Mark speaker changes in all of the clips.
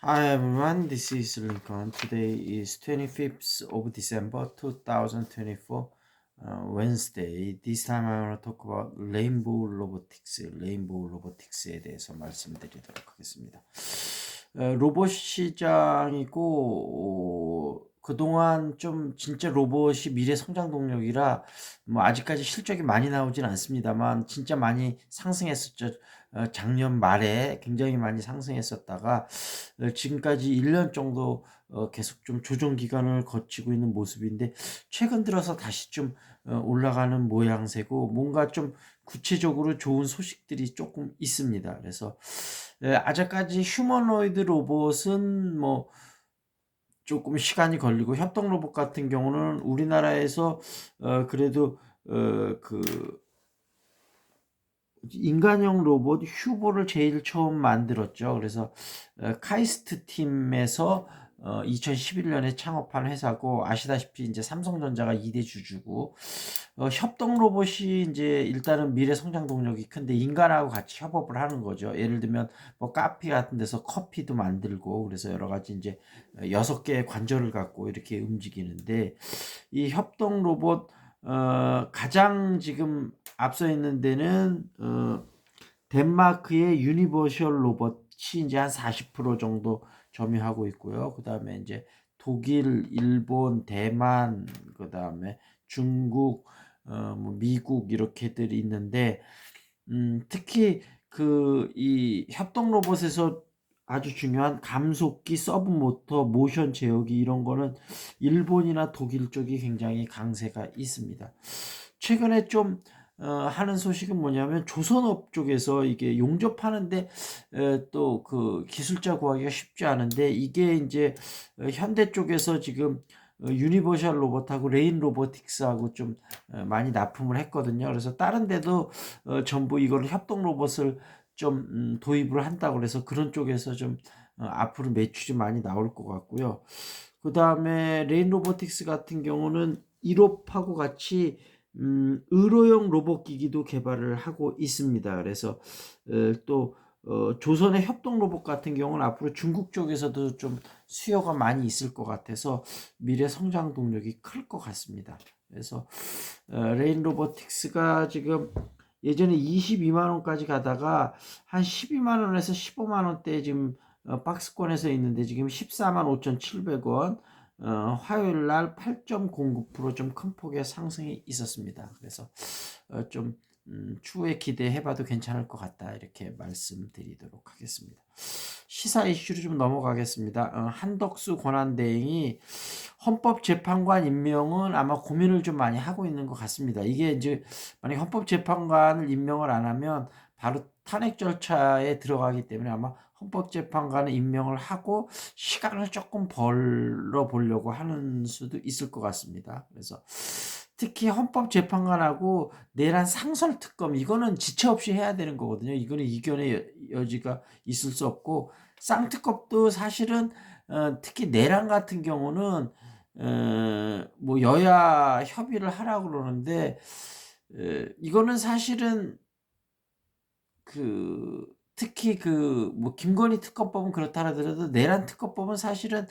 Speaker 1: Hi everyone, this is Lincoln. Today is 25th of December 2024, Wednesday. This time I want to talk about Rainbow Robotics에 대해서 말씀드리도록 하겠습니다. 로봇 시장이고, 그동안 좀 진짜 로봇이 미래 성장 동력이라, 뭐 아직까지 실적이 많이 나오진 않습니다만, 진짜 많이 상승했었죠. 작년 말에 굉장히 많이 상승했었다가, 지금까지 1년 정도 계속 좀 조정 기간을 거치고 있는 모습인데, 최근 들어서 다시 좀 올라가는 모양새고, 뭔가 좀 구체적으로 좋은 소식들이 조금 있습니다. 그래서 아직까지 휴머노이드 로봇은 뭐 조금 시간이 걸리고, 협동 로봇 같은 경우는 우리나라에서 그래도 그 인간형 로봇 휴보를 제일 처음 만들었죠. 그래서 카이스트 팀에서 2011년에 창업한 회사고, 아시다시피 이제 삼성전자가 2대 주주고, 협동 로봇이 이제 일단은 미래 성장 동력이 큰데, 인간하고 같이 협업을 하는 거죠. 예를 들면 뭐 카페 같은 데서 커피도 만들고, 그래서 여러 가지 이제 6개의 관절을 갖고 이렇게 움직이는데, 이 협동 로봇 가장 지금 앞서 있는 데는 덴마크의 유니버셜 로봇이 이제 한 40% 정도 점유하고 있고요. 그 다음에 이제 독일, 일본, 대만, 그 다음에 중국, 뭐 미국 이렇게들이 있는데, 특히 이 협동 로봇에서 아주 중요한 감속기, 서브 모터, 모션 제어기 이런 거는 일본이나 독일 쪽이 굉장히 강세가 있습니다. 최근에 좀 하는 소식은 뭐냐면, 조선업 쪽에서 이게 용접하는데 또 그 기술자 구하기가 쉽지 않은데, 이게 이제 현대 쪽에서 지금 유니버셜 로봇하고 레인 로보틱스하고 좀 많이 납품을 했거든요. 그래서 다른 데도 전부 이거를 협동 로봇을 좀 도입을 한다고 그래서 그런 쪽에서 좀 앞으로 매출이 많이 나올 것 같고요. 그 다음에 레인 로보틱스 같은 경우는 이롭하고 같이 의료용 로봇 기기도 개발을 하고 있습니다. 그래서 또 조선의 협동 로봇 같은 경우는 앞으로 중국 쪽에서도 좀 수요가 많이 있을 것 같아서 미래 성장 동력이 클 것 같습니다. 그래서 레인 로보틱스가 지금 예전에 22만 원까지 가다가 한 12만 원에서 15만 원대 지금 박스권에서 있는데, 지금 14만 5,700원, 화요일 날 8.09%좀 큰 폭의 상승이 있었습니다. 그래서 좀 추후에 기대해봐도 괜찮을 것 같다, 이렇게 말씀드리도록 하겠습니다. 시사 이슈로 좀 넘어가겠습니다. 한덕수 권한대행이 헌법재판관 임명은 아마 고민을 좀 많이 하고 있는 것 같습니다. 이게 이제 만약 헌법재판관을 임명을 안 하면 바로 탄핵 절차에 들어가기 때문에, 아마 헌법재판관을 임명을 하고 시간을 조금 벌어 보려고 하는 수도 있을 것 같습니다. 그래서 특히 헌법재판관하고 내란 상설특검, 이거는 지체 없이 해야 되는 거거든요. 이거는 이견의 여지가 있을 수 없고, 쌍특검도 사실은 특히 내란 같은 경우는 뭐 여야 협의를 하라고 그러는데, 이거는 사실은 특히 뭐 김건희 특검법은 그렇다 하더라도, 내란 특검법은 사실은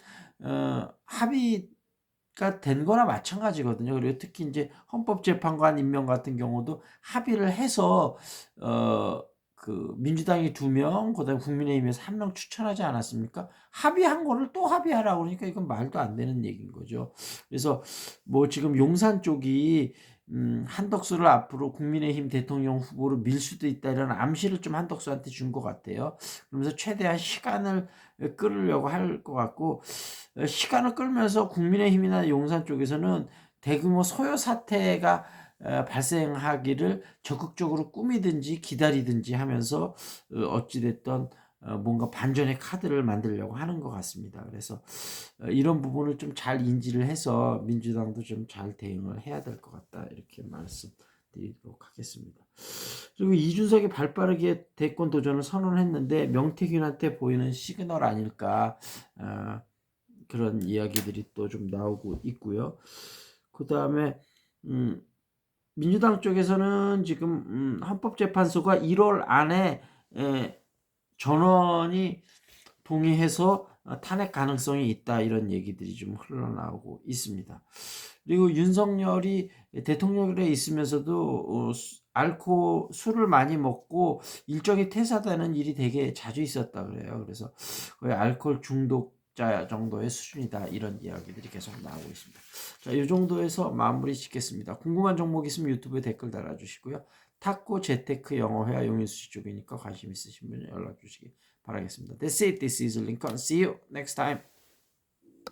Speaker 1: 합의가 된 거나 마찬가지거든요. 그리고 특히 이제 헌법재판관 임명 같은 경우도 합의를 해서 민주당이 2명, 그다음에 국민의힘에서 1명 추천하지 않았습니까? 합의한 거를 또 합의하라고 그러니까 이건 말도 안 되는 얘기인 거죠. 그래서 뭐 지금 용산 쪽이 한덕수를 앞으로 국민의힘 대통령 후보로 밀 수도 있다, 이런 암시를 좀 한덕수한테 준 것 같아요. 그러면서 최대한 시간을 끌으려고 할 것 같고, 시간을 끌면서 국민의힘이나 용산 쪽에서는 대규모 소요 사태가 발생하기를 적극적으로 꾸미든지 기다리든지 하면서 어찌됐던 뭔가 반전의 카드를 만들려고 하는 것 같습니다. 그래서 이런 부분을 좀 잘 인지를 해서 민주당도 좀 잘 대응을 해야 될 것 같다, 이렇게 말씀드리도록 하겠습니다. 그리고 이준석이 발빠르게 대권 도전을 선언했는데, 명태균한테 보이는 시그널 아닐까, 그런 이야기들이 또 좀 나오고 있고요. 그 다음에 민주당 쪽에서는 지금 헌법재판소가 1월 안에 전원이 동의해서 탄핵 가능성이 있다 이런 얘기들이 좀 흘러나오고 있습니다. 그리고 윤석열이 대통령에 있으면서도 술을 많이 먹고 일종의 퇴사되는 일이 되게 자주 있었다 그래요. 그래서 거의 알코올 중독자 정도의 수준이다 이런 이야기들이 계속 나오고 있습니다. 자, 이 정도에서 마무리 짓겠습니다. 궁금한 종목 있으면 유튜브에 댓글 달아주시고요. 탁구 재테크 영어 회화 용인수시 쪽이니까 관심 있으신 분은 연락 주시기 바라겠습니다. That's it. This is Lincoln. See you next time.